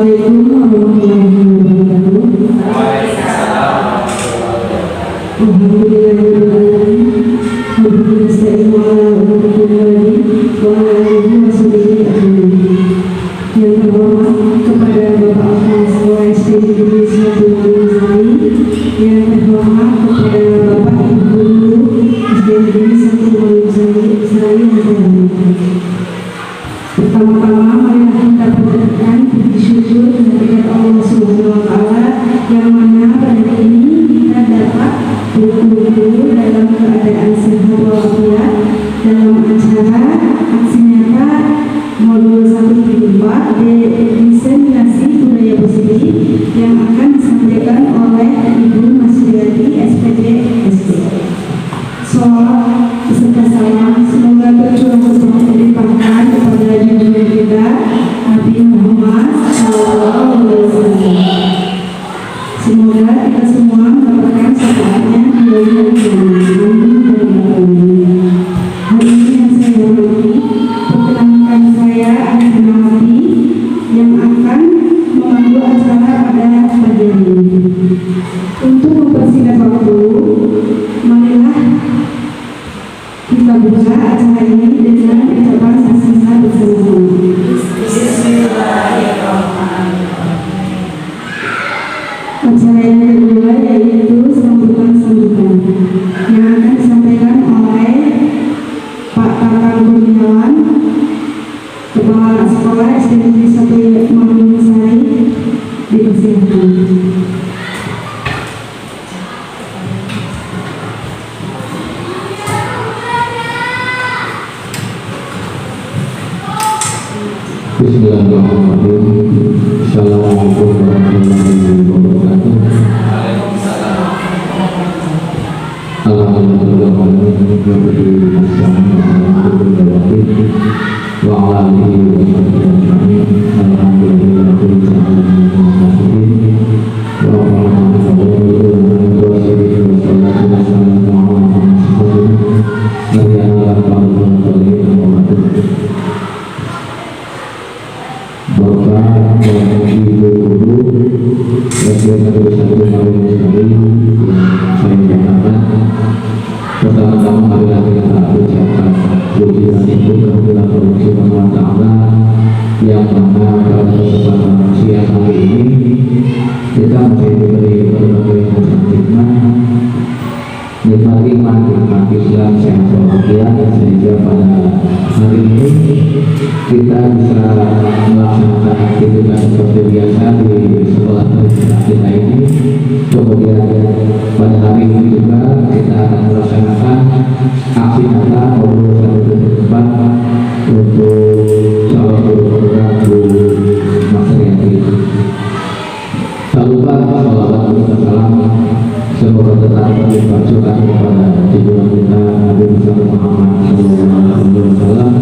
Assalamualaikum warahmatullahi wabarakatuh. Alhamdulillahirrahmanirrahim. Yang terhormat kepada Bapak Kapolres SPDD 1 Mangunasari, yang terhormat kepada Bapak Ibu Guru SPDD 1 Mangunasari yang saya hormati. Pertama-tama marilah kita panjatkan puji syukur kehadirat Allah Subhanahu wa taala yang mana pada ini kita dapat berkumpul dalam keadaan sehat walafiat dalam acara aksi nyata modul 1/4 diseminasi budaya positif yang akan disampaikan oleh Ibu Masriati SPD SD. Sholawat beserta salam semoga bercurah dilimpahkan kepada junjungan kita Nabi Muhammad SAW. Semoga kita semua mendapatkan syafaatnya di dunia dan hari ini yang saya hormati, perkenalkan saya Anak Nawati yang akan memandu acara pada pagi ini. Untuk mempersingkat waktu, marilah kita buka acara ini dengan ucapan sah-sah bersama-sama. Acara yang kedua yaitu sambutan-sambutan yang akan disampaikan oleh Pak Kakang Kurniawan, Kepala Sekolah SDN 1 Mangunasari. Dipersilakan. Bismillahirrahmanirrahim. Assalamualaikum warahmatullahi wabarakatuh. Pertama-tama marilah kita ucapkan puji dan syukur kepada Allah Subhanahu wa taala yang mana pada kesempatan siang hari ini kita masih diberi berbagai macam nikmat iman, nikmat Islam, sehat walafiat, sehingga pada hari ini kita bisa melaksanakan aktivitas seperti biasa di sekolah kita ini. Kemudian pada hari ini juga kita akan melaksanakan aksi nyata modul 1/4 untuk calon guru program Bu Masriati. Tak lupa sholawat beserta salam semoga tetap terlimpahkan kepada junjungan kita Nabi Muhammad SAW,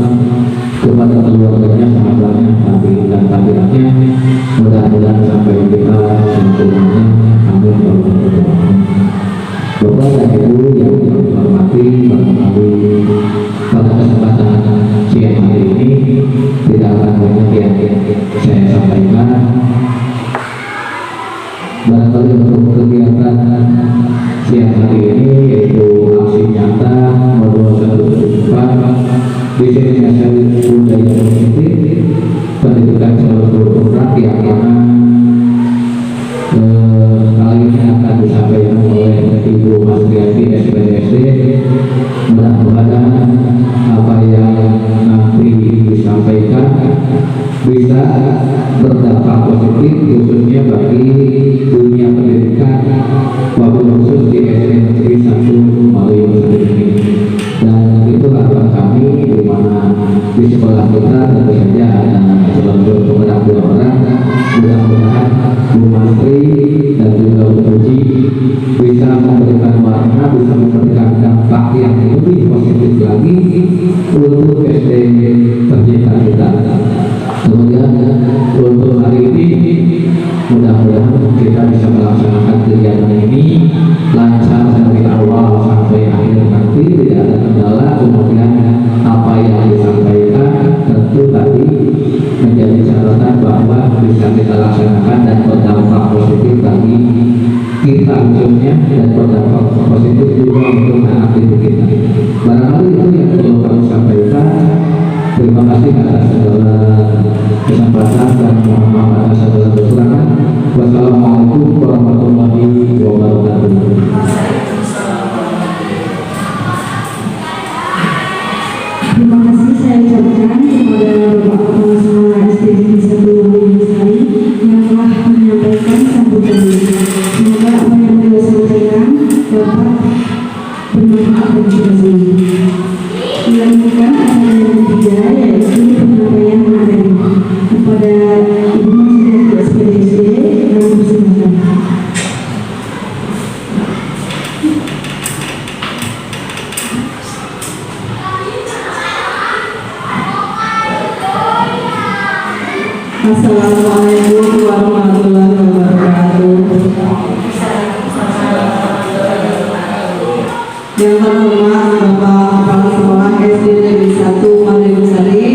kepada keluarganya, sahabatnya, tabi'in dan tabi'atnya. Mudah-mudahan sampai kita sempurnanya. Amin ya rabbal alamin. Bapak dan Ibu yang saya hormati, barangkali pada kesempatan siang hari ini tidak akan banyak yang saya sampaikan. Barangkali untuk kegiatan siang hari ini yaitu aksi nyata modul 1/4 diseminasi budaya positif pendidikan calon guru program yang mana kali ini akan disampaikan oleh Ibu Masriati SPDD. Mudah-mudahan apa yang nanti disampaikan bisa berdampak positif khususnya bagi dunia pendidikan wabil khusus di SD Negeri 1 Mangunasari ini. Dan itu harapan kami, di mana di sekolah kita tentu saja ada calon guru program 2 orang. Mudah-mudahan Bu Masri dan juga Bu Puji bisa memberikan warna, bisa memberikan dampak yang lebih positif lagi untuk SD tercinta kita. Kemudian untuk hari ini mudah-mudahan kita bisa bermanfaat bagi kita semua. Dilanjutkan acara yang ketiga, yaitu penyampaian materi kepada Ibu Masjid SPDSD yang bersangkutan. Assalamualaikum warahmatullahi wabarakatuh. Yang terhormat Bapak Kepala Sekolah SD Negeri 1 Mandailing Sari,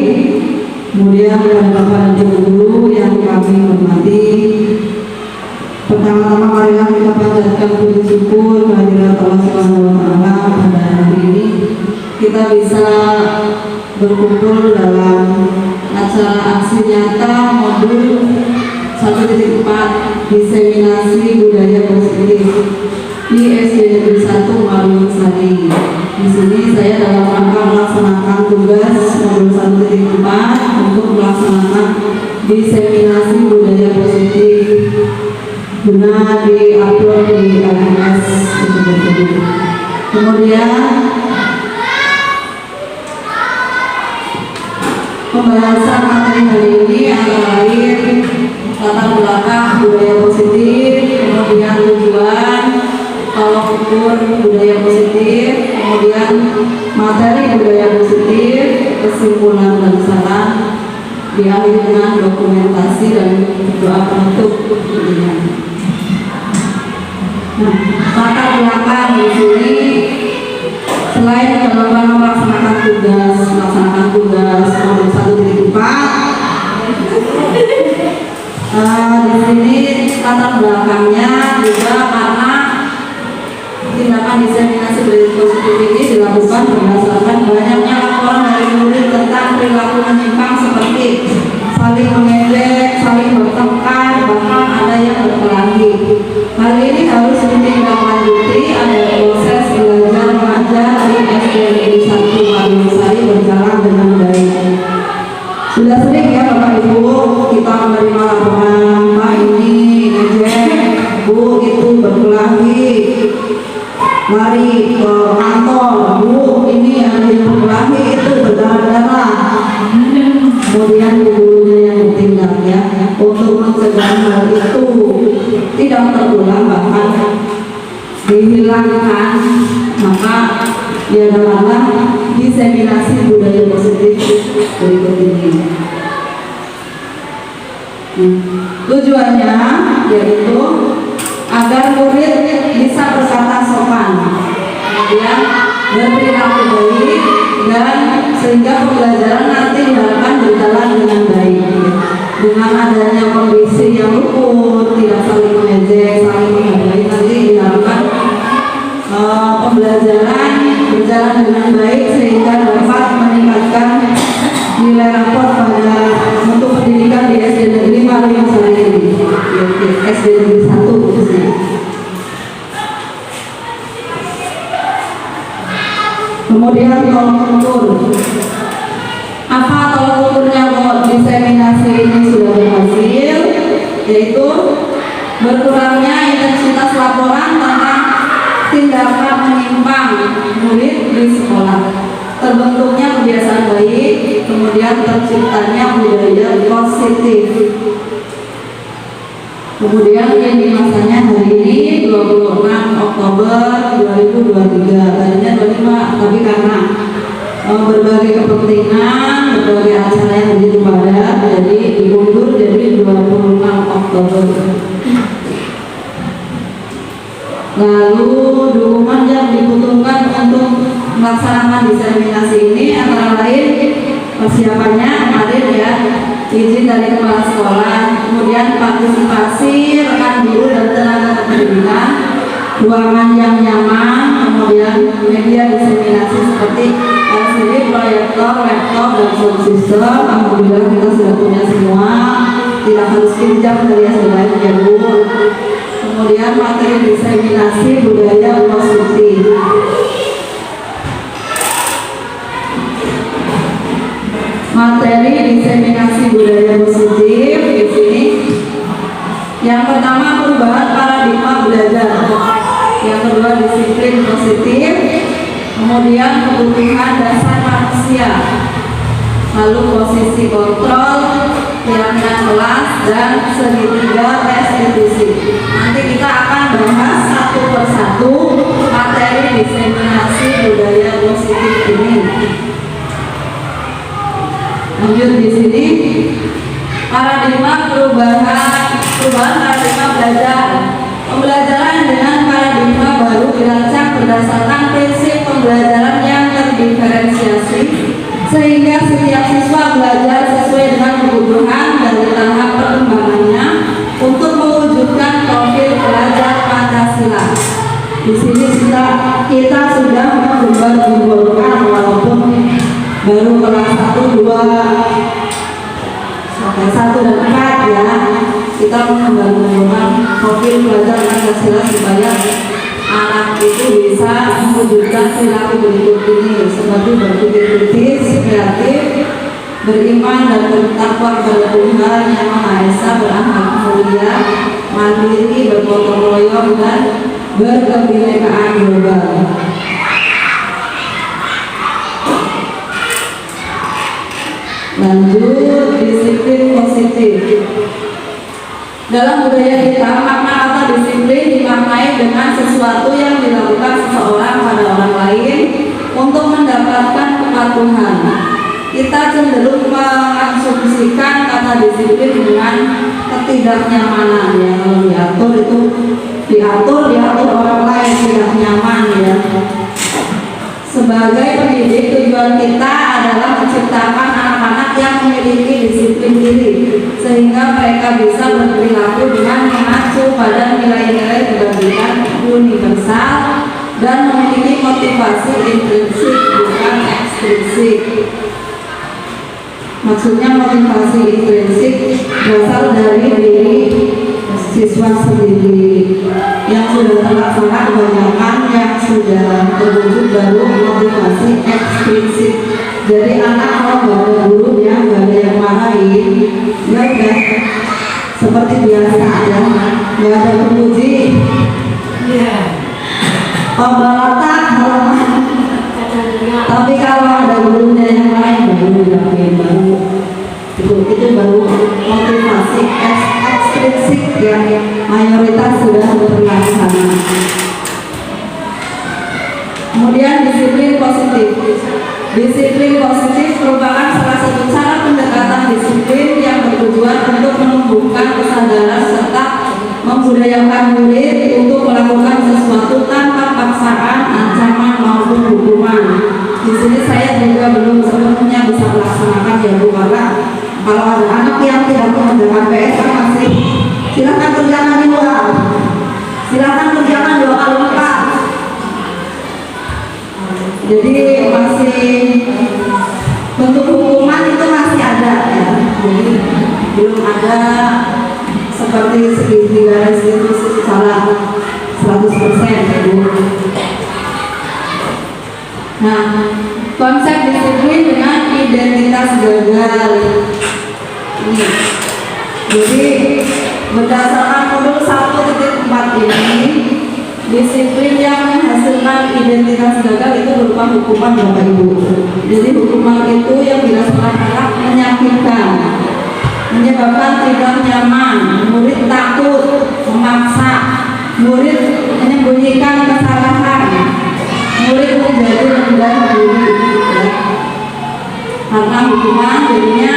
kemudian kepada Bapak dan Ibu Guru yang kami hormati. Pertama-tama marilah kita panjatkan puji syukur kehadirat Allah Subhanahu wa Ta'ala pada hari ini kita bisa berkumpul dalam acara aksi nyata modul 1.4 diseminasi budaya positif di SD Negeri 1 Mandailing Sari. Di sini saya dalam rangka melaksanakan tugas modul 1.4 untuk melaksanakan diseminasi budaya positif guna di-upload di LMS tersebut. Kemudian pembahasan materi hari ini antara lain latar belakang budaya positif, kemudian tujuan, tolak ukur budaya positif, kemudian materi budaya positif, kesimpulan dan saran, diakhiri dengan dokumentasi dan doa penutup. Nah, latar belakang di sini selain dalam rangka melaksanakan tugas modul 1.4, di sini latar belakangnya juga karena tindakan diseminasi budaya positif ini dilakukan berdasarkan banyaknya laporan dari murid tentang perilaku menyimpang seperti saling mengejek, saling bertengkar, bahkan ada yang berkelahi. Hal ini harus ditindaklanjuti agar proses belajar mengajar di SD Negeri 1 Mandailing Sari berjalan dengan baik. Sudah sering ya Bapak Ibu kita menerima laporan, Pak ini ngejek, Bu itu berkelahi, lari ke kantor, Bu ini ada yang berkelahi itu berdarah-darah. Kemudian gurunya yang bertindak ya untuk mencegah hal itu tidak terulang bahkan dihilangkan, maka diadakanlah diseminasi budaya positif berikut ini. Tujuannya yaitu agar murid bisa berkata sopan, kemudian berperilaku baik, dan sehingga pembelajaran nanti diharapkan berjalan dengan baik. Dengan adanya kondisi yang rukun, tidak saling mengejek, saling menghargai, nanti diharapkan pembelajaran berjalan dengan baik sehingga dapat meningkatkan nilai rapor pada untuk pendidikan di SD Negeri Mandailing Sari ini, SD Negeri 1 khususnya. Kemudian tolak ukur. Apa tolak ukurnya buat diseminasi ini sudah berhasil? Yaitu berkurangnya intensitas laporan tentang tindakan menyimpang murid di sekolah, terbentuknya kebiasaan baik, kemudian terciptanya budaya positif. Kemudian ini masanya hari ini 26 Oktober 2023, tadinya 25, tapi karena berbagai kepentingan, berbagai acara yang begitu padat, jadi diundur jadi 26 Oktober. Lalu dukungan yang dibutuhkan untuk melaksanakan diseminasi ini antara lain persiapannya kemarin ya, izin dari kepala sekolah, kemudian partisipasi rekan guru dan tenaga pendidikan, ruangan yang nyaman, kemudian media diseminasi seperti LCD, proyektor, laptop, dan sound system. Alhamdulillah kita sudah punya semua, tidak harus pinjam dari SDM ya Bu. Kemudian materi diseminasi budaya positif. Materi diseminasi budaya positif di sini. Yang pertama perubahan paradigma belajar. Yang kedua disiplin positif. positif, kemudian kebutuhan dasar manusia, lalu posisi kontrol, keyakinan kelas, dan segitiga restitusi. Nanti kita akan bahas satu persatu materi diseminasi budaya positif ini. Lanjut di sini, paradigma perubahan paradigma belajar. Pembelajaran dengan paradigma baru dirancang berdasarkan prinsip pembelajaran yang terdiferensiasi, sehingga setiap siswa belajar sesuai dengan kebutuhan dan tahap perkembangannya untuk mewujudkan profil pelajar Pancasila. Di sini kita sudah menggembar-gemborkan walaupun baru kelas 1, 2, sampai 1 dan 4 ya. Kita menggembar-gemborkan profil pelajar Pancasila supaya anak itu bisa mewujudkan perilaku berikut ini, seperti berpikir kritis, kreatif, beriman dan bertakwa kepada Tuhan Yang Maha Esa, berakhlak mulia, mandiri, bergotong royong, dan berkebinekaan global. Lanjut, disiplin positif. Dalam budaya kita, makna kata disiplin dimaknai dengan sesuatu yang dilakukan seseorang pada orang lain untuk mendapatkan kepatuhan. Kita cenderung mengasumsikan kata disiplin dengan ketidaknyamanan ya. Kalau diatur orang lain tidak nyaman ya. Sebagai pendidik, tujuan kita adalah menciptakan anak-anak yang memiliki disiplin diri, sehingga mereka bisa berperilaku dengan mengacu pada nilai-nilai kebajikan universal dan memiliki motivasi intrinsik bukan ekstrinsik. Maksudnya motivasi intrinsik berasal dari diri siswa sendiri. Yang sudah terlaksana kebanyakan yang sudah terwujud baru motivasi ekstrinsik. Jadi anak kalau nggak ada gurunya, nggak ada yang marahin, ya udah seperti biasa aja, nggak ada pemuji. Pembalata halaman. Tapi kalau ada gurunya yang lain, baru itu baru motivasi ekstrinsik yang mayoritas sudah terlaksana. Kemudian disiplin positif. Disiplin positif merupakan salah satu cara pendekatan disiplin yang bertujuan untuk menumbuhkan kesadaran serta membudayakan murid untuk melakukan sesuatu tanpa paksaan, ancaman maupun hukuman. Di sini saya juga belum sepenuhnya bisa melaksanakan ya Bu, karena kalau ada anak yang tidak mengerjakan PS masih silakan kerjakan di luar, silakan kerjakan 2 kali lipat. Jadi masih bentuk hukuman itu masih ada ya, jadi belum ada seperti segitiga restitusi secara 100% ya Bu. Nah, konsep disiplin dengan identitas gagal ini. Jadi berdasarkan modul 1.4 ini, disiplin yang menghasilkan identitas gagal itu berupa hukuman Bapak Ibu. Jadi hukuman itu yang dirasakan anak menyakitkan, menyebabkan tidak nyaman, murid takut, memaksa, murid menyembunyikan kesalahan, murid menjadi rendah diri ya. Karena hukuman jadinya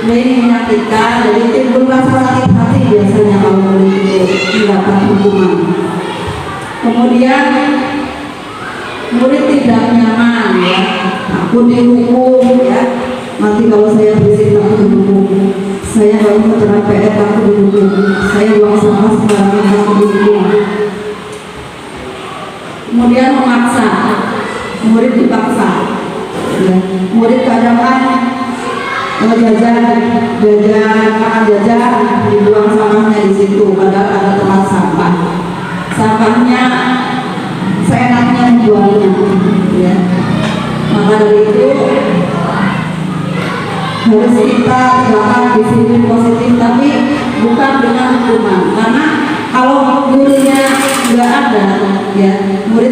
ini menyakitkan, jadi timbul rasa sakit hati biasanya kalau murid itu mendapat hukuman. Kemudian murid tidak nyaman ya, takut dihukum ya. Nanti kalau saya berisik takut dihukum, saya kalau terkena PR takut dihukum, saya buang sampah sembarangan takut dihukum. Kemudian memaksa, murid dipaksa ya. Murid kadang makan jajan dibuang sampahnya di situ, padahal ada tempat sampah. Sampahnya seenaknya dibuangnya ya. Maka dari itu harus kita tegakkan disiplin positif, tapi bukan dengan hukuman. Karena kalau gurunya nggak ada ya, murid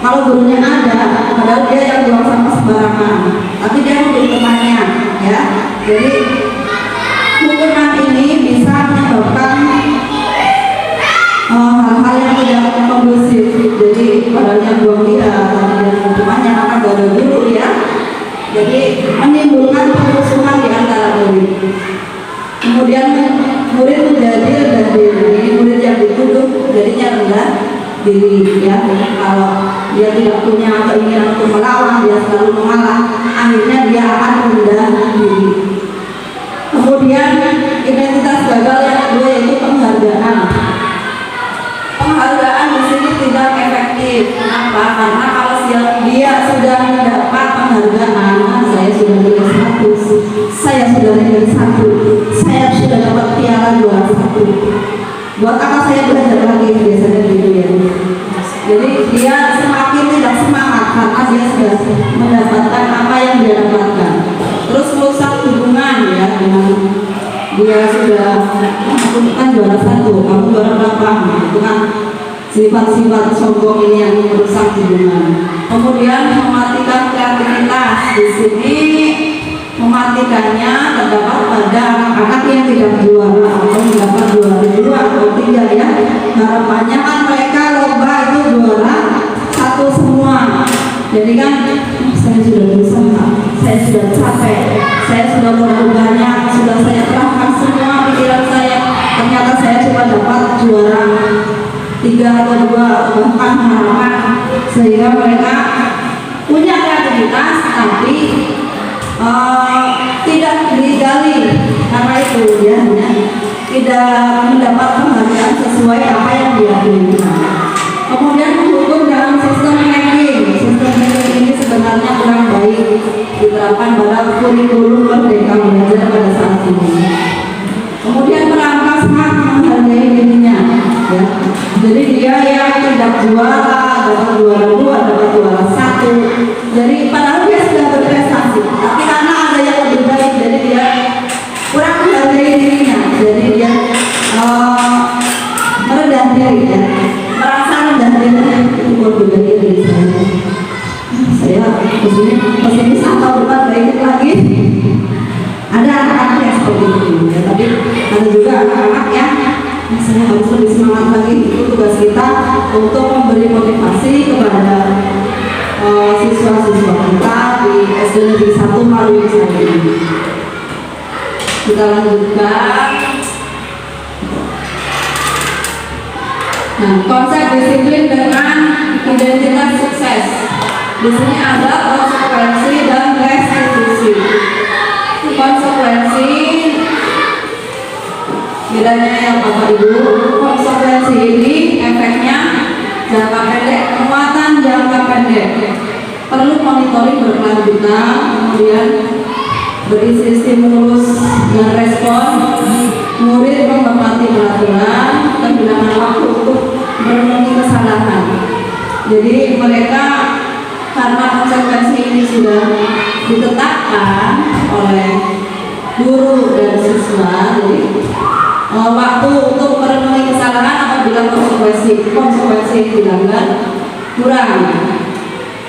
Kalau gurunya ada, padahal dia yang buang sampah sembarangan, tapi dia memberi temannya, ya. Jadi hukuman ini bisa menyebabkan hal-hal yang tidak kondusif. Jadi padahal yang buang dia, tapi dia hukumannya karena gak ada guru, ya. Jadi menimbulkan permusuhan di antara murid. Kemudian murid menjadi rendah diri, murid yang dituduh jadinya rendah diri, ya. Kalau dia tidak punya keinginan untuk melawan, dia selalu mengalah, akhirnya dia akan rendah diri. Kemudian identitas gagal yang kedua yaitu penghargaan. Penghargaan di sini tidak efektif. Kenapa? Karena kalau dia sudah mendapat penghargaan, saya sudah nilai 1, saya sudah nilai 1, saya sudah dapat piala juara 1. Buat apa saya belajar lagi? Biasanya gitu, ya. Jadi dia semakin tidak semangat karena dia sudah mendapatkan apa yang dia dapatkan. Terus merusak hubungan, ya, dengan dia sudah kan juara 1, kamu juara berapa? Itu kan sifat-sifat sombong ini yang merusak hubungan. Kemudian mematikan kreativitas. Di sini mematikannya terdapat pada anak-anak yang tidak juara atau mendapat juara 2 atau 3, ya. Harapannya kan mereka lomba itu juara 1 semua. Jadi kan saya sudah berusaha, saya sudah capek, saya sudah modal banyak, sudah saya kerahkan semua pikiran saya, ternyata saya cuma dapat juara 3 atau 2 atau bahkan harapan, sehingga mereka punya kreativitas tapi tidak digali karena itu, ya, tidak mendapat penghargaan sesuai apa yang dia inginkan. Kemudian menghukum dalam sistem ranking. Sistem ranking ini sebenarnya kurang baik diterapkan pada kurikulum Merdeka Belajar pada saat ini. Kemudian merampas hak menghargai dirinya, ya. Jadi dia yang tidak juara, dapat juara 2, dapat juara 1. Jadi padahal dia sudah berprestasi, tapi karena ada yang lebih baik, jadi dia kurang menghargai dirinya. Jadi dia merendah diri, ya. Merasa rendah diri, itu berbeda diri saya kesini tahun depan baik lagi. Ada anak-anak yang seperti itu, ya. Tapi ada juga anak-anak yang saya harus lebih semangat lagi. Itu tugas kita untuk memberi motivasi kepada siswa-siswa kita di SD Negeri 1 Maluyu ini. Kita lanjutkan. Nah, konsep disiplin dengan identitas sukses. Di sini ada konsekuensi dan restitusi. Konsekuensi bedanya yang Bapak Ibu, konsekuensi ini efeknya jangka pendek, penguatan jangka pendek, perlu monitoring berkelanjutan, kemudian berisi stimulus dan respon, murid menghormati peraturan, kehilangan waktu untuk merenungi kesalahan. Jadi mereka karena konsekuensi ini sudah ditetapkan oleh guru dan siswa, jadi waktu untuk merenungi kesalahan apabila konsekuensi dilanggar kurang.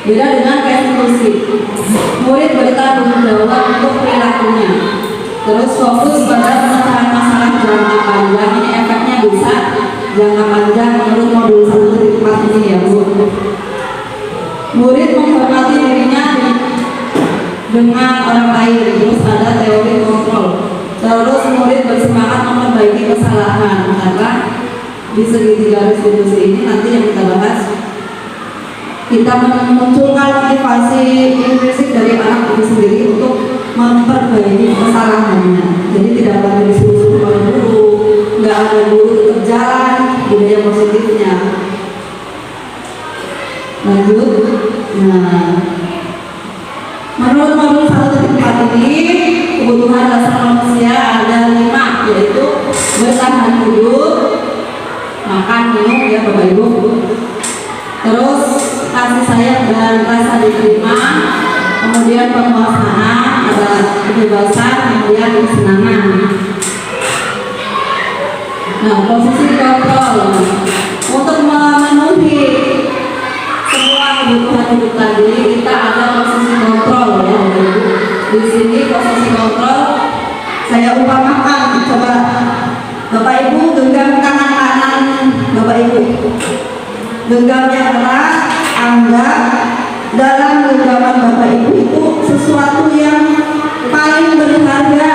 Beda dengan restitusi, murid bertanggung jawab untuk perilakunya, terus fokus pada pemecahan masalah jangka panjang. Ini efeknya bisa jangka panjang menurut modul 1.4 ini, ya, Bu. Murid menghormati dirinya dengan orang lain, terus ada teori kontrol. Terus murid bersemangat memperbaiki kesalahan, karena di segitiga restitusi ini nanti yang kita bahas, kita memunculkan motivasi intrinsik dari anak itu sendiri untuk memperbaiki kesalahannya. Jadi tidak lagi disuruh oleh guru, nggak ada guru tetap jalan, budaya positifnya. Lanjut. Nah, menurut modul 1.4 ini kebutuhan dasar manusia ada 5, yaitu bertahan hidup, makan, minum, ya Bapak Ibu. Terus kasih sayang dan rasa diterima, kemudian penguasaan, ada kebebasan, kemudian kesenangan. Nah, posisi kontrol untuk memenuhi semua Genggamnya erat, anggap dalam genggaman Bapak Ibu itu sesuatu yang paling berharga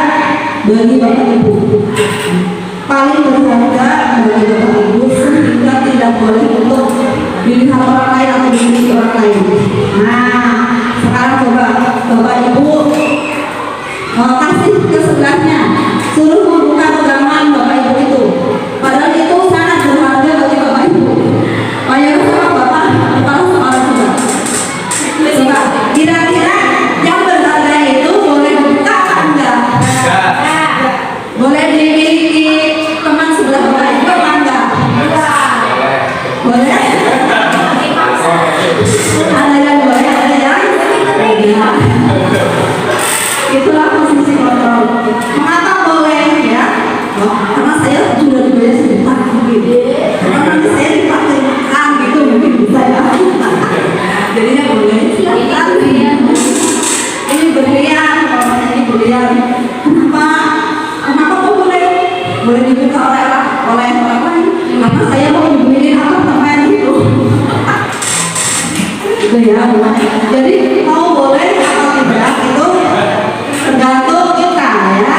bagi Bapak Ibu, paling berharga bagi Bapak Ibu, sehingga tidak boleh untuk dilihat orang lain atau dimiliki orang lain. Nah, sekarang coba Bapak Ibu kasih ke sebelahnya, suruh membuka pegangan Bapak Ibu itu, padahal itu sangat berharga bagi Bapak Ibu. Ayo sama Bapak kepala sekolah juga. Coba kira-kira yang berharga itu boleh dibuka apa enggak? Boleh dimiliki teman sebelah Bapak Ibu apa enggak? Boleh? Ada yang boleh, ada yang tidak. Itulah posisi kontrol. Mengapa boleh ya? Oh, karena saya sudah dibayar sebentar gitu. Karena nanti saya dipakai makan gitu mungkin bisa ya. Jadinya boleh. Silakan. Ini berlian, namanya ini berlian. Kenapa kok boleh? Boleh dibuka oleh orang lain? Karena saya mau dibeliin apartemen gitu. Gitu ya. Jadi mau boleh atau tidak itu tergantung kita ya.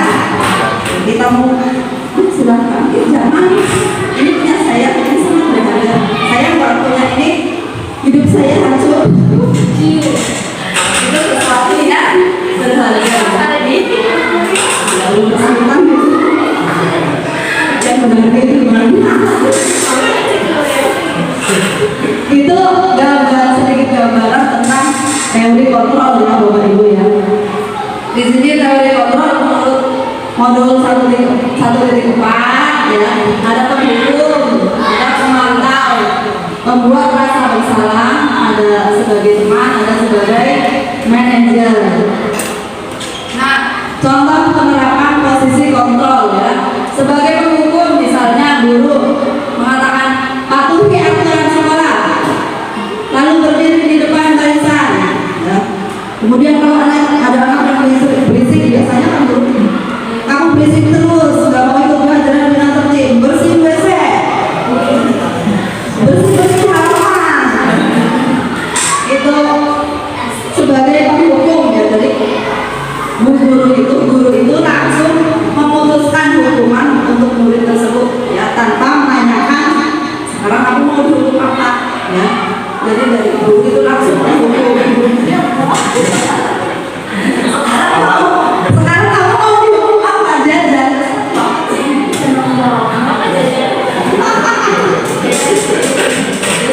Kita mau silakan, jangan ini punya saya, ini sangat berharga. Saya kalau punya ini hidup saya hancur. Itu sesuatu yang berharga. Lalu bersangkutan yang berharga itu gimana? Itu sedikit gambaran tentang teori kontrol ya Bapak Ibu ya. Di sini teori kontrol menurut modul 1.4 ya, ada penghukum, ada pemantau, pembuat rasa bersalah, ada sebagai teman, ada sebagai manajer. Nah, contoh penerapan posisi kontrol ya, sebagai penghukum misalnya guru mengatakan patuhi aturan sekolah, lalu berdiri di depan barisan ya. Kemudian kalau ada anak yang berisik biasanya kan kamu berisik terus, nggak mau ikut pelajaran dengan tertib, bersihin WC, bersih halaman. Itu sebagai penghukum ya. Jadi guru itu langsung memutuskan hukuman untuk murid tersebut ya, tanpa menanyakan sekarang kamu mau dihukum apa ya. Jadi dari guru itu langsung menghukum. Sekarang kamu mau dihukum apa? Jajan.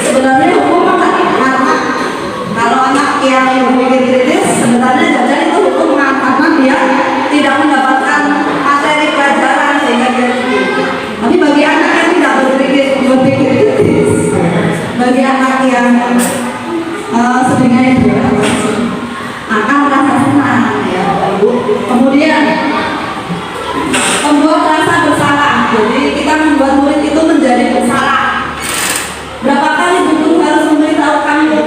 Sebenarnya hukum apa? Kalau anak yang berpikir kritis, sebenarnya jajan itu hukum karena dia tidak mendapatkan materi pelajaran sehingga dia kritis. Tapi bagi anak yang tidak berpikir kritis, bagi anak yang seringnya dia akan merasa senang ya Ibu. Kemudian membuat rasa bersalah. Jadi kita membuat murid itu menjadi bersalah. Berapa kali guru harus memberitahu kamu,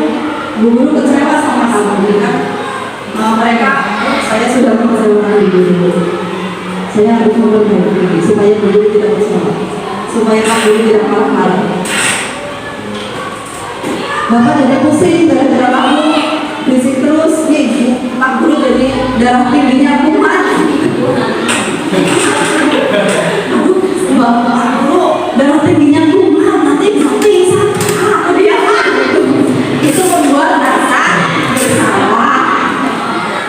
guru kecewa sama kamu kan? Mereka, saya sudah mengecewakan guru. Saya harus memperbaiki supaya guru tidak bersalah, supaya guru tidak marah-marah. Bapak jadi pusing gara-gara kamu berisik terus nih, Pak Guru jadi darah tingginya kumat. Aduh, Pak Guru darah tingginya kumat, nanti bisa pingsan. Dia itu membuat rasa bersalah.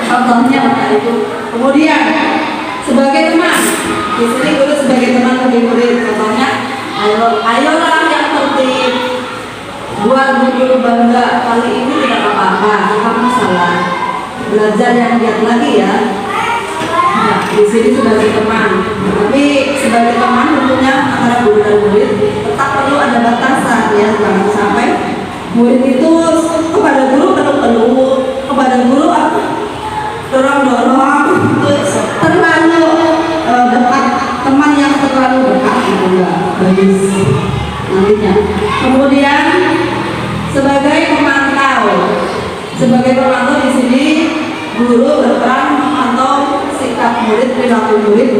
Contohnya Bapak Ibu. Kemudian sebagai teman, di sini guru sebagai teman bagi murid. Contohnya, ayolah yang tertib. Buat guru bangga, kali ini tidak apa-apa, kamu salah. Belajar yang giat lagi ya. Nah, di sini sebagai teman, tapi sebagai teman tentunya antara guru dan murid tetap perlu ada batasan ya, jangan sampai murid itu kepada guru peluk-peluk, kepada guru dorong-dorong, terlalu dekat, teman yang terlalu dekat itu enggak bagus nantinya. Kemudian sebagai pemantau di sini guru berperan memantau sikap murid, perilaku murid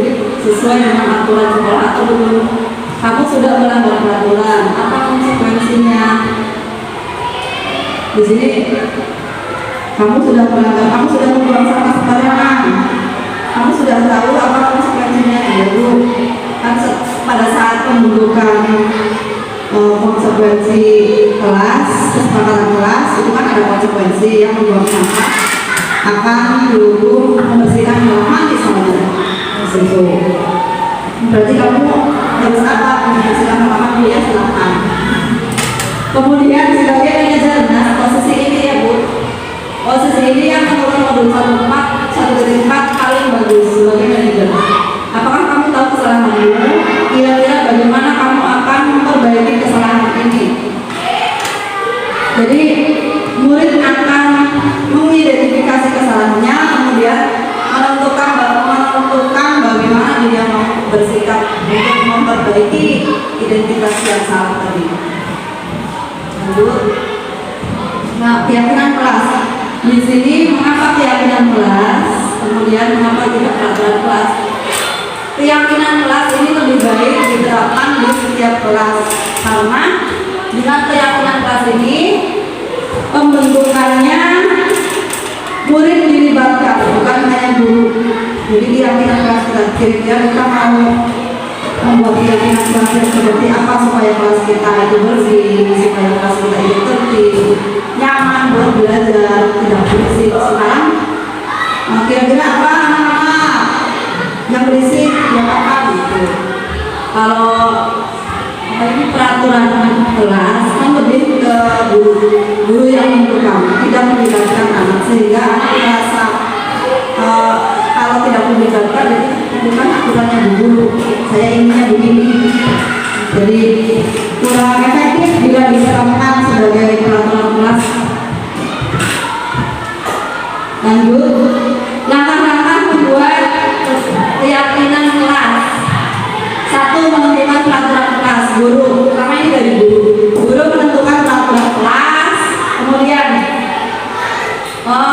sesuai dengan aturan sekolah atau belum. Kamu sudah melanggar peraturan, apa konsekuensinya? Di sini kamu sudah membuang sampah sembarangan. Kamu sudah tahu apa konsekuensinya ya Bu. Kan pada saat pembentukan konsekuensi kelas, kesepakatan kelas itu kan ada konsekuensi yang membuang sampah akan dihukum membersihkan halaman di sana. Itu berarti kamu harus apa? Membersihkan halaman ya, silakan. Kemudian sebagai manajer, nah posisi ini ya Bu, posisi ini yang menurut modul 1.4 paling bagus sebagai manajer. Apakah kamu tahu kesalahanmu? Kira-kira bagaimana kamu akan memperbaiki kesalahan ini? Jadi murid akan mengidentifikasi kesalahannya, kemudian menentukan bagaimana dia mau bersikap untuk memperbaiki identitas yang salah tadi. Lanjut. Nah, keyakinan kelas. Di sini mengapa keyakinan kelas? Kemudian mengapa tidak peraturan kelas? Keyakinan kelas ini lebih baik diterapkan di setiap kelas karena dengan keyakinan kelas ini pembentukannya murid dilibatkan, bukan hanya guru. Jadi keyakinan kelas kira-kira kita mau membuat keyakinan kelas seperti apa supaya kelas kita itu bersih, supaya kelas kita itu tertib, nyaman buat belajar, tidak berisik. Sekarang kira-kira apa anak-anak yang berisik, yang apa gitu. Kalau ini peraturan kelas kan lebih ke guru yang menentukan, tidak melibatkan anak, sehingga anak merasa kalau tidak melibatkan itu bukan aturannya guru, saya inginnya begini. Jadi kurang efektif bila diterapkan sebagai peraturan kelas. Lanjut, langkah-langkah membuat keyakinan kelas. 1. Menentukan peraturan kelas. Guru, pertama ini dari guru menentukan peraturan kelas. Kemudian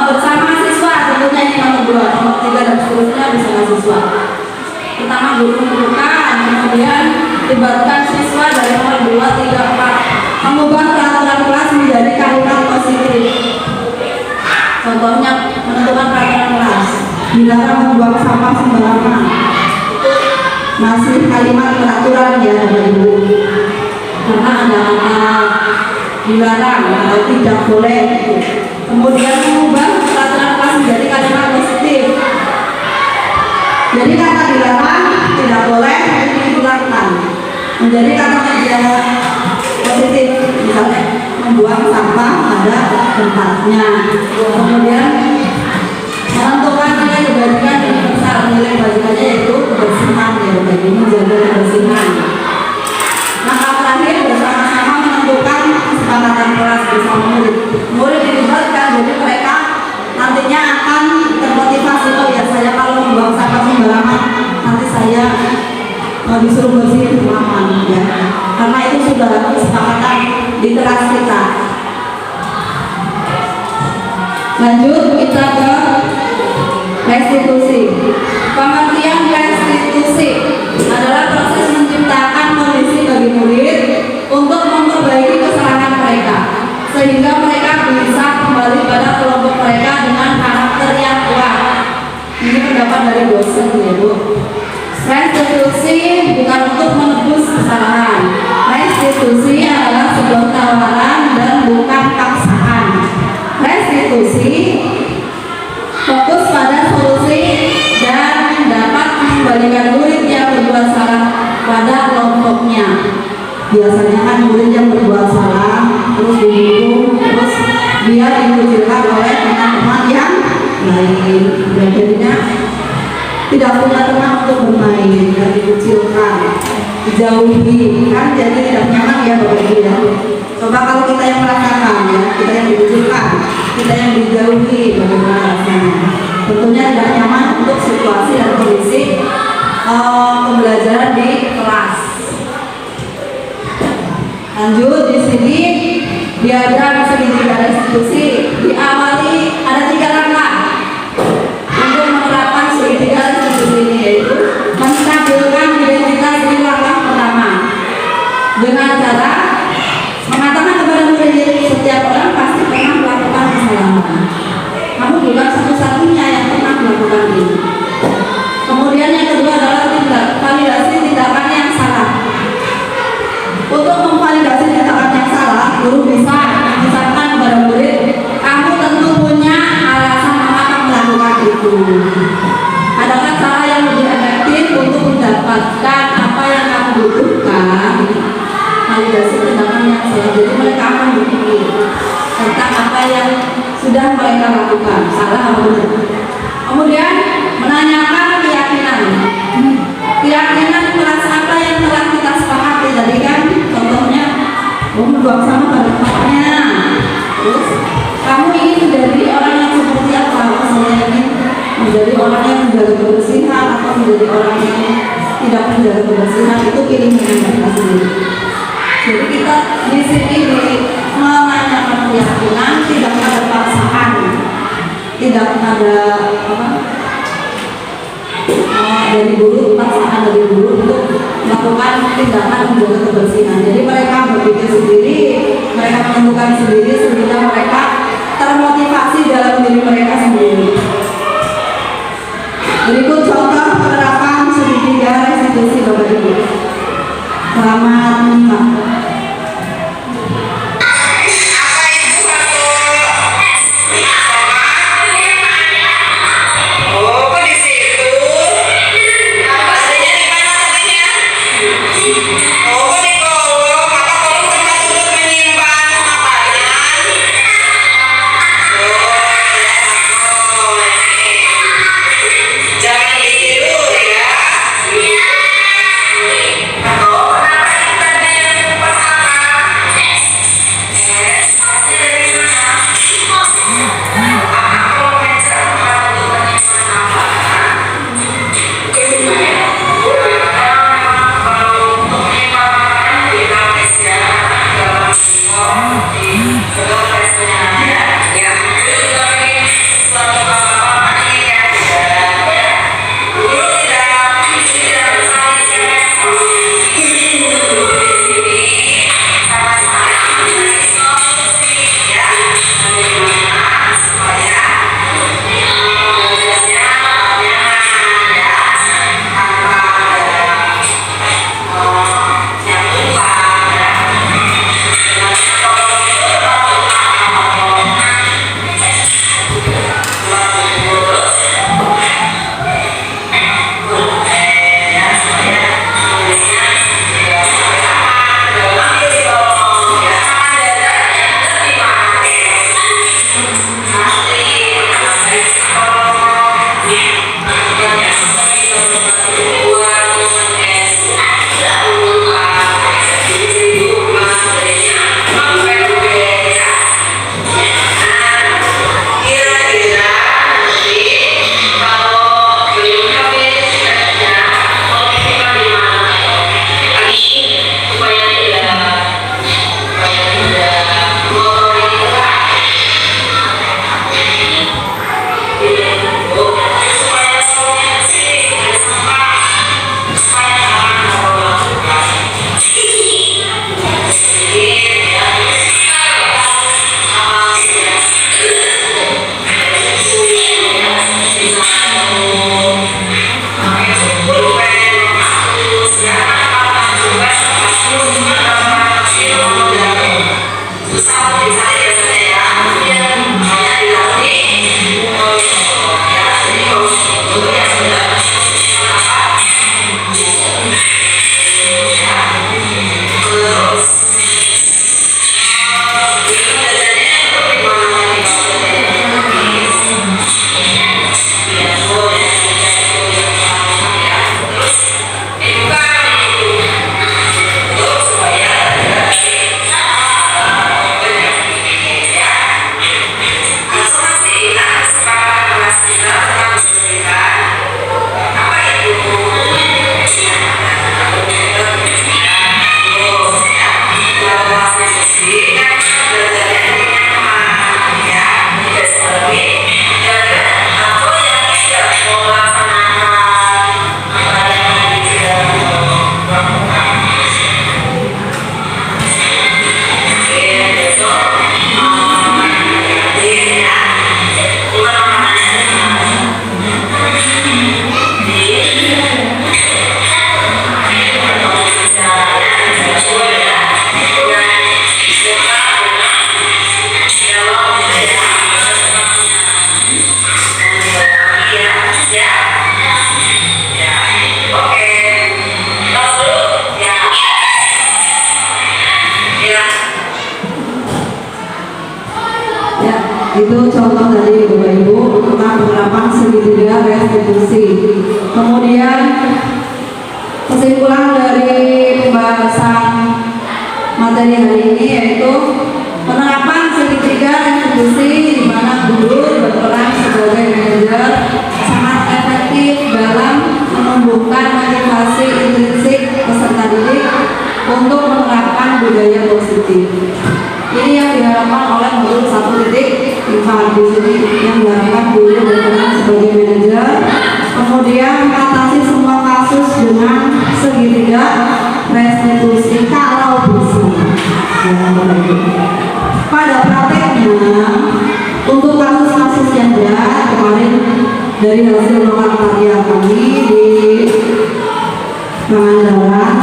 bersama siswa, tentunya ini nomor 2, nomor 3 dan seterusnya bersama siswa. Pertama guru menentukan, kemudian libatkan siswa dari nomor 2, 3, 4 mengubah peraturan kelas menjadi kalimat positif. Contohnya menentukan peraturan kelas, dilarang membuang sampah sembarangan. Masih kalimat peraturan ya Bapak Ibu, karena ada dilarang atau tidak boleh. Kemudian mengubah peraturan kelas menjadi kalimat positif. Jadi kata dilarang, tidak boleh, dihilangkan menjadi kata kerja positif. Misalnya membuang sampah pada tempatnya. Kemudian menentukan nilai kebajikan yang besar. Nilai kebajikannya yaitu kebersihan ya Bapak Ibu, menjaga kebersihan. Langkah terakhir bersama-sama menentukan kesepakatan kelas bersama murid. Murid dilibatkan, jadi mereka nantinya akan termotivasi. Oh ya, saya kalau membuang sampah sembarangan nanti saya disuruh bersihin halaman ya. Karena itu sudah kesepakatan di kelas kita. Lanjut kita ke restitusi. Pengertian restitusi adalah proses menciptakan kondisi bagi murid untuk memperbaiki kesalahan mereka, sehingga mereka bisa kembali pada kelompok mereka dengan karakter yang kuat. Ini pendapat dari dosen ya Bu. Restitusi bukan untuk menebus kesalahan. Restitusi adalah sebuah tawaran dan bukan paksaan. Restitusi fokus pada solusi dan dapat mengembalikan murid yang berbuat salah pada kelompoknya. Biasanya kan murid yang berbuat salah terus dihukum, terus dia dikucilkan oleh teman-teman yang lain. Jadinya tidak punya teman untuk bermain dan dikucilkan, dijauhi, kan jadi tidak nyaman ya Bapak Ibu ya. Coba kalau kita yang merasakan ya, kita yang dikucilkan, kita yang dijauhi, bagaimana rasanya? Tentunya tidak nyaman untuk situasi dan kondisi pembelajaran di kelas. Lanjut di sini diagram segitiga restitusi diawali ada 3 langkah untuk menerapkan segitiga restitusi ini, yaitu menstabilkan identitas di langkah pertama dengan cara mengatakan kepada murid setiap orang pasti pernah Kemudian menanyakan keyakinan. Keyakinan kelas apa yang telah kita sepakati tadi kan? Contohnya, membuang sama pada tempatnya. Terus, kamu ingin menjadi orang yang seperti apa? Saya ingin menjadi orang yang menjaga kebersihan atau menjadi orang yang tidak menjaga kebersihan, itu pilihan kita sendiri. Jadi kita di sini menanyakan keyakinan, tidak ada paksaan, tidak ada dari guru, paksaan dari guru untuk melakukan tindakan menjaga kebersihan. Jadi mereka berpikir sendiri, mereka menentukan sendiri sehingga mereka termotivasi dalam diri mereka sendiri. Berikut contoh penerapan segitiga restitusi Bapak Ibu. Selamat menyimak. Jangan ditiru ya. Itu contoh dari Bapak Ibu tentang penerapan segitiga restitusi. Kemudian kesimpulan dari pembahasan materi hari ini yaitu penerapan segitiga restitusi di mana guru berperan sebagai manajer sangat efektif dalam menumbuhkan motivasi intrinsik peserta didik untuk menerapkan budaya positif. Ini yang diharapkan oleh modul 1.5 di sini yang diharapkan guru berperan sebagai manajer, kemudian mengatasi semua kasus dengan segitiga restitusi kalau bisa. Pada prakteknya untuk kasus-kasus yang berat kemarin dari hasil lokat karya kami di Pangandaran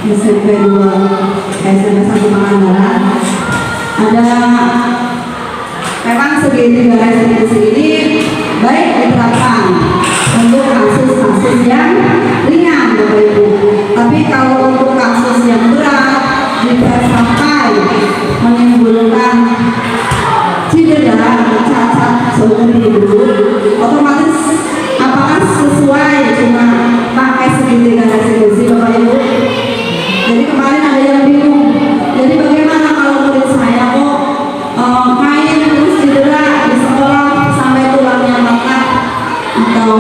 SMP 1 Pangandaran ada memang segitiga restitusi ini baik diterapkan untuk kasus-kasus yang ringan Bapak Ibu, tapi kalau untuk kasus yang berat jika sampai menimbulkan cedera cacat seumur hidup, otomatis apakah sesuai cuma pakai segitiga restitusi Bapak Ibu? Jadi kemarin ada yang bingung, jadi bagaimana kalau murid saya kok main terus cedera di sekolah sampai tulangnya patah atau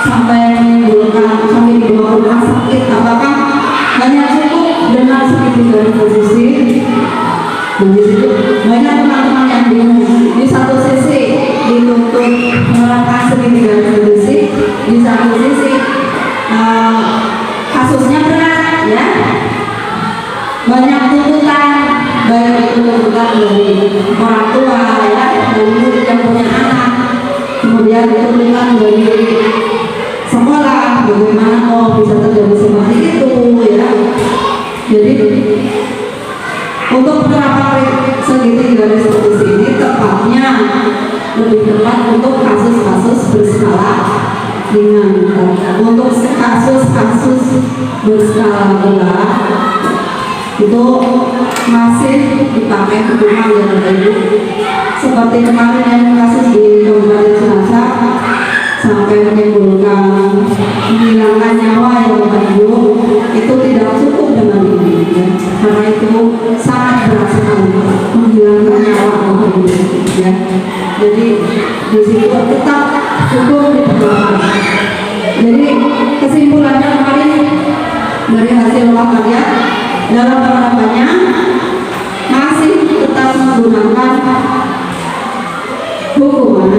sampai menimbulkan sampai dibawa ke rumah sakit, apakah hanya cukup dengan segitiga restitusi? Nah, di situ banyak teman-teman yang bingung. Di satu sisi dituntut menerapkan segitiga restitusi, di satu sisi kasusnya berat, ya. Banyak tuntutan, baik itu tuntutan dari orang tua, ya, dari murid yang punya anak, kemudian tuntutan dari sekolah, bagaimana kok bisa terjadi seperti itu, ya. Jadi untuk penerapan segitiga restitusi ini tepatnya lebih tepat untuk kasus-kasus berskala ringan. Untuk kasus-kasus berskala berat itu masih dipakai hukuman ya Bapak Ibu. Seperti kemarin yang kasus di Kabupaten Cilacap sampai menimbulkan menghilangkan nyawa ya Bapak Ibu, itu tidak cukup dengan ini, ya. Karena itu sangat berat sekali menghilangkan nyawa Bapak Ibu, ya. Jadi di situ tetap hukum ditegakkan. Jadi kesimpulannya kemarin dari hasil karya dalam penerapannya masih tetap menggunakan hukuman,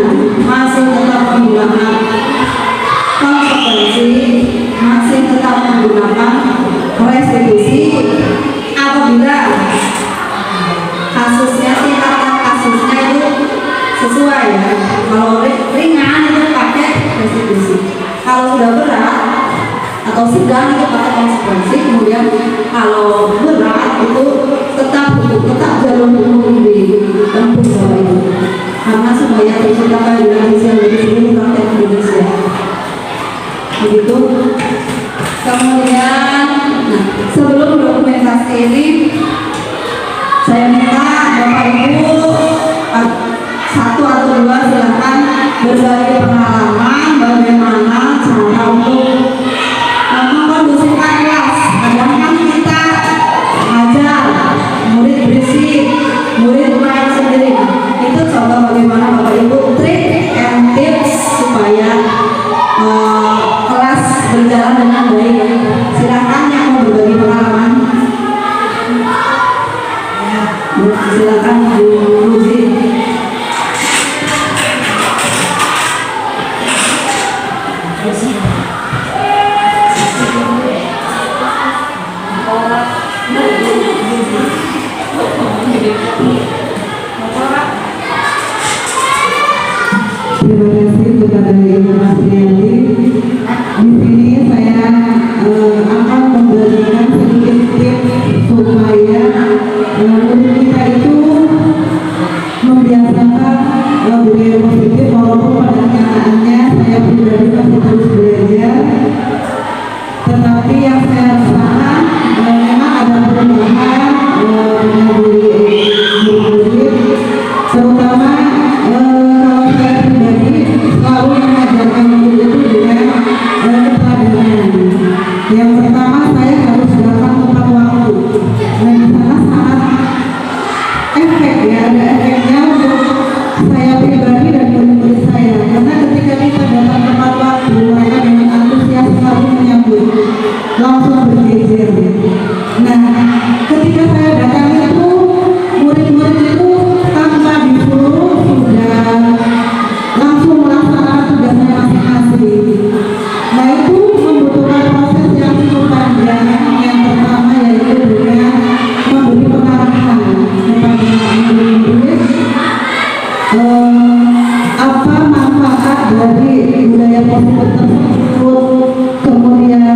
masih tetap menggunakan konsekuensi, masih tetap menggunakan restitusi apabila kasusnya, tingkatan kasusnya itu sesuai, ya. Kalau ringan itu pakai restitusi, kalau sudah berat atau sedang itu pakai konsekuensi, kemudian kalau berat itu tetap jalur hukum ditempuh Bapak Ibu, karena supaya terciptakan Indonesia yang lebih seluruh rakyat Indonesia. Begitu. Kemudian, nah, sebelum dokumentasi ini, saya minta Bapak Ibu satu atau dua silakan berbagi pengalaman bagaimana cara untuk mengkondusifkan kelas. Kadang kan kita ajar murid berisik, murid main sendiri. Itu contoh bagaimana Bapak Ibu trik and tips supaya kelas berjalan dengan baik. Silakan yang mau berbagi pengalaman. Silakan Bu Ruzi. Terima kasih kepada Ibu Mas Riyadi. Di sini saya akan memberikan sedikit tips supaya murid kita itu membiasakan budaya positif, walaupun pada kenyataannya saya pribadi masih terus belajar. Tetapi yang saya rasakan memang ada perubahan dengan diri murid, terutama tersebut, kemudian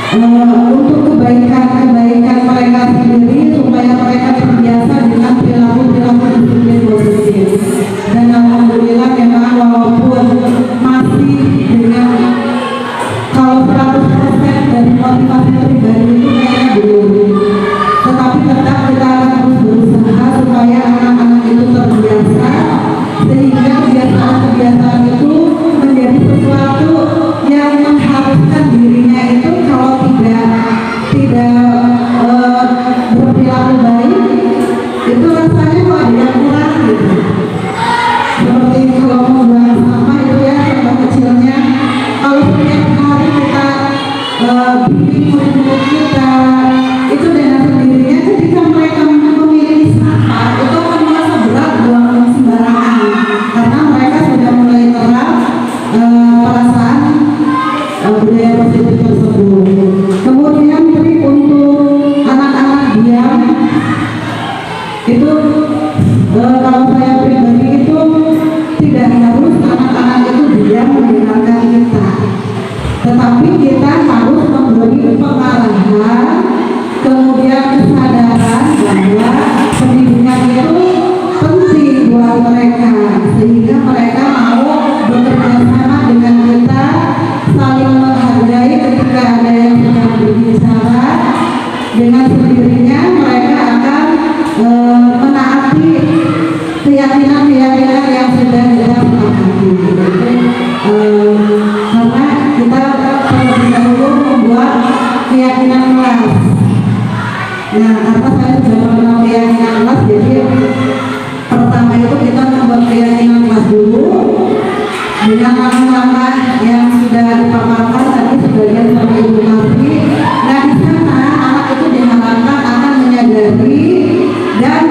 untuk kebaikan mereka sendiri supaya mereka terbiasa dengan perilaku disiplin positif. Dan alhamdulillah memang walaupun masih dengan kalau 100% dari motivasi pribadi itu kayaknya belum, tetapi tetap kita akan terus berusaha supaya anak-anak itu terbiasa, sehingga kebiasaan itu menjadi sesuatu yang mengharuskan dirinya itu kalau tidak berperilaku baik itu rasanya kok ada yang kurang gitu. Seperti kalau membuang sampah itu ya, contoh kecilnya, kalau setiap hari kita bimbing murid-murid kita itu dengan sendirinya, ketika mereka memilih sampah itu akan merasa berat buang sembarangan karena mereka sudah mulai terap perasaan budaya positif tersebut. Kemudian trik untuk anak-anak diam itu kalau saya pribadi itu tidak harus anak-anak itu diam mendengarkan kita, tetapi kita harus memberi pengarahan, kemudian kesadaran bahwa pendidikan itu penting buat mereka, sehingga mereka mau bekerja sama dengan kita, saling menghargai ketika ada yang sedang berbicara. Dengan sendirinya mereka akan menaati keyakinan yang sudah kita sepakati. Karena kita terlebih dahulu membuat keyakinan kelas. Nah, karena saya sudah mengenal keyakinan kelas, jadi pertama itu kita membuat keyakinan kelas dulu dengan langkah-langkah yang sudah dipaparkan tadi sebagian sama Ibu Marfi. Nah, di sana anak itu diharapkan akan menyadari dan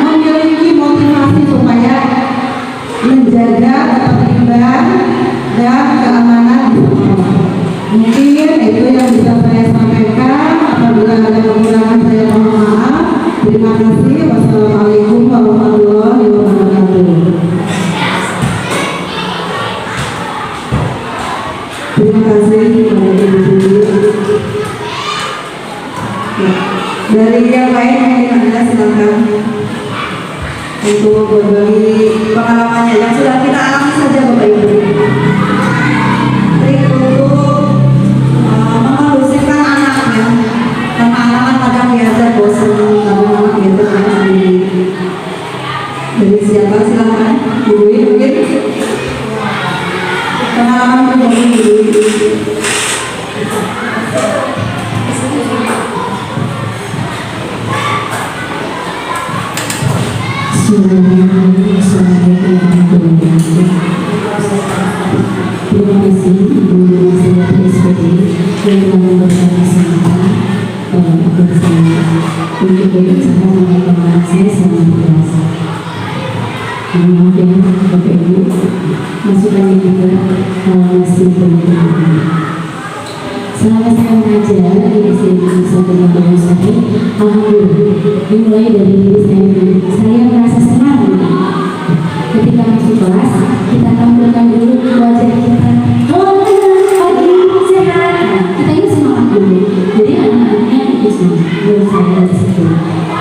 memiliki motivasi supaya menjaga ketertiban dan keamanan di sekolah. Mungkin itu yang bisa saya sampaikan. Apabila ada kekurangan saya mohon maaf. Terima kasih. Wassalamualaikum warahmatullahi wabarakatuh. Terima kasih kepada Ibu. Dari yang lain mungkin Anda silakan untuk berbagi pengalamannya yang sudah kita alami saja Bapak Ibu. Trik untuk mengondusikan anaknya, karena anak kadang diajar bosan, kadang diajar sendiri. Dari siapa silakan? Ibu mungkin pengalaman pribadi Ibu. Assalamualaikum warahmatullahi wabarakatuh. Terima kasih Ibu Masalah SPD yang telah memberikan kesempatan agar saya untuk berbicara mengenai pengalaman saya selama berpuasa. Maaf ya Bapak Ibu, masukannya juga masih belum. Selama saya mengajar di SD Satu Bangka Sari, alhamdulillah dimulai dari diri saya merasa senang ketika masuk kelas. Kita tampilkan dulu wajah kita, halo pagi sehat. Nah, kita ini semangat dulu, jadi anak-anaknya itu menurut saya dari situ.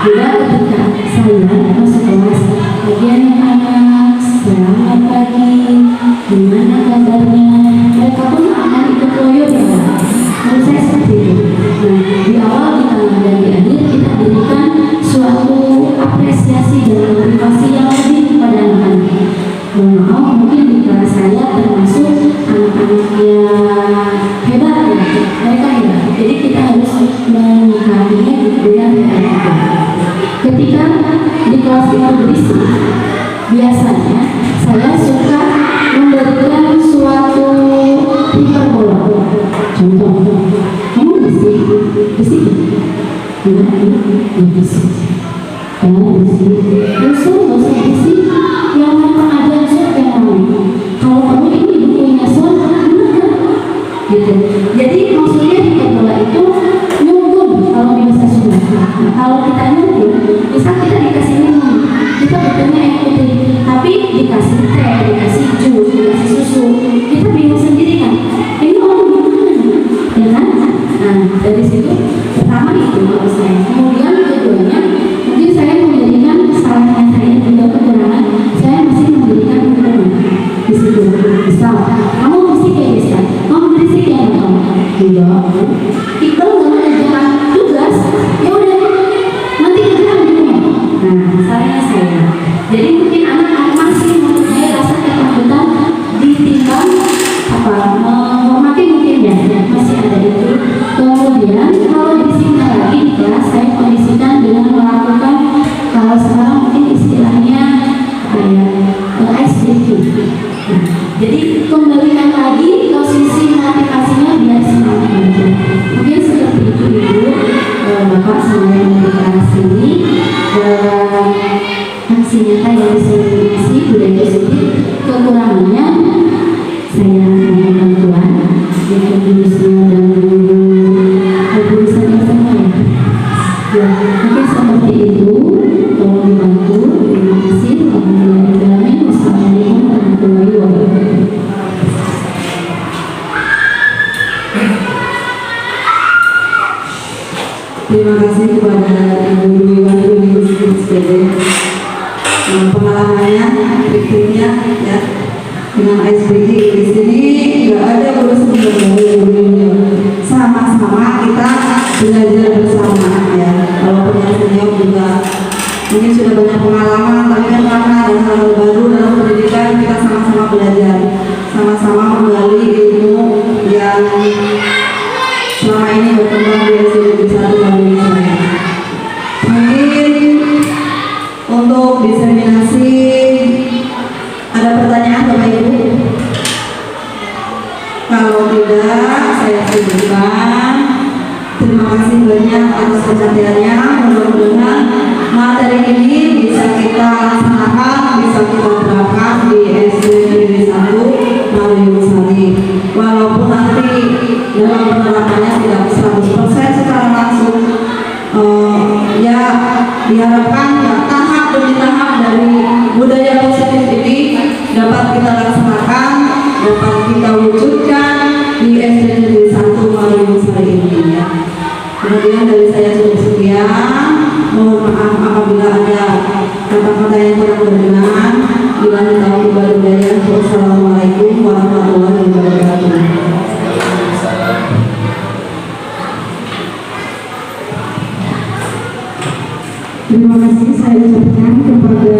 Juga ketika saya masuk kelas, bagian anak selamat pagi, gimana kabarnya, mereka pun akan ikut loyo ya. Menurut saya seperti itu. Nah, di awal, di tengah, dan di akhir kita berikan suatu apresiasi dan motivasi yang lebih kepada anak-anak. Mohon maaf, mungkin di kelas saya termasuk anak-anak yang hebat ya, mereka hebat. Jadi kita harus menyikapinya dengan hebat. Ketika di kelas itu berisik, biasanya saya suka memberikan suatu hiperbola. Contoh, kamu bersih, enggak bersih, kamu bersih, nggak usah bersih, yang memang ada yang kalau kamu ini bukunya gimana? Gitu. Jadi maksudnya hiperbola itu nyungkun kalau bahasa Sunda. Nah, kalau kita nyungkun, misal kita dikasih minum, kita betulnya air putih, tapi dikasih teh, dikasih jus, dikasih susu, kita bingung. Jadi mungkin anak masih mempunyai rasa ketakutan ditimbang menghormati mungkin ya, masih ada itu. Kemudian kalau disiplin lagi di kelas, saya kondisikan dengan melakukan kalau sekarang mungkin istilahnya ice breaking. Nah, jadi kembalikan lagi posisi motivasinya biar semangat belajar. Mungkin seperti itu ibu, bapak sama yang memberikan sini dalam aksi nyata yang disertifikasi budaya positif. Kekurangannya saya mohon bantuan untuk gurunya dan guru saya semua ya. Ya, mungkin seperti itu. Tolong dibantu. Terima kasih. Alhamdulillah. Wassalamualaikum warahmatullahi wabarakatuh. Terima kasih kepada Ibu Iwan SPD. Pengalamannya berikutnya ya dengan ice breaking di sini nggak ada guru sebelumnya, sama-sama kita belajar bersama ya. Walaupun yang senior juga mungkin sudah banyak pengalaman, tapi kan karena ada hal baru dalam pendidikan, kita sama-sama belajar, sama-sama menggali ilmu yang selama ini berkembang di SD Negeri 1 Bandung saya. Mungkin untuk diseminasi ada pertanyaan Bapak Ibu? Kalau tidak, saya tunjukkan. Terima kasih banyak atas perhatiannya. Mudah-mudahan materi ini bisa kita laksanakan, bisa kita terapkan di SD Negeri 1 Marium Sari. Walaupun nanti dalam penerapannya tidak 100% secara langsung, ya diharapkan ya, tahap demi tahap dari budaya positif ini dapat kita laksanakan, dapat kita wujudkan di SD Negeri 1 Marium Sari ini ya. Kemudian dari saya cukup sekian. Mohon maaf apabila ada kata-kata yang kurang berkenan. Bila tahu budaya. Wassalamualaikum warahmatullahi wabarakatuh. Terima kasih saya ucapkan kepada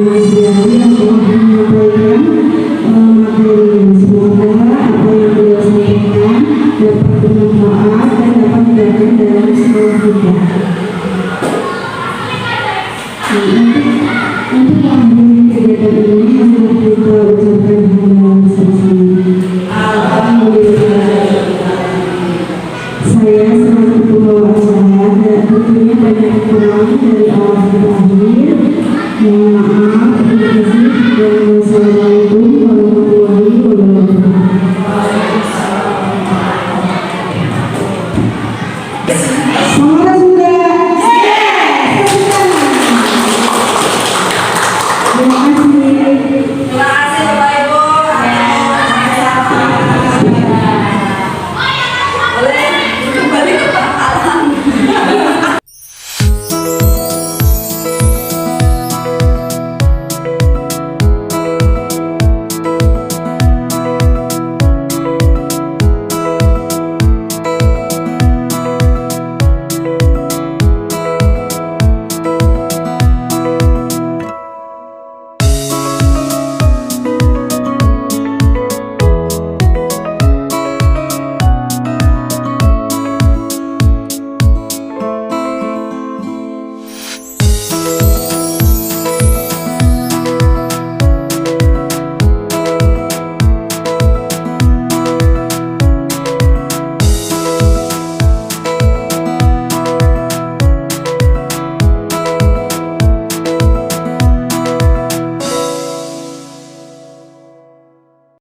Mas Yadi yang telah menyampaikan materi. Semoga apa yang beliau sampaikan dapat bermanfaat dan dapat diterapkan dalam sekolah kita. Untuk mengakhiri kegiatan ini, mari kita ucapkan hamdalah bersama-sama. Alhamdulillah. Saya selaku pembawa acara dan tentunya banyak kekurangan dari awal sampai akhir. Mohon maaf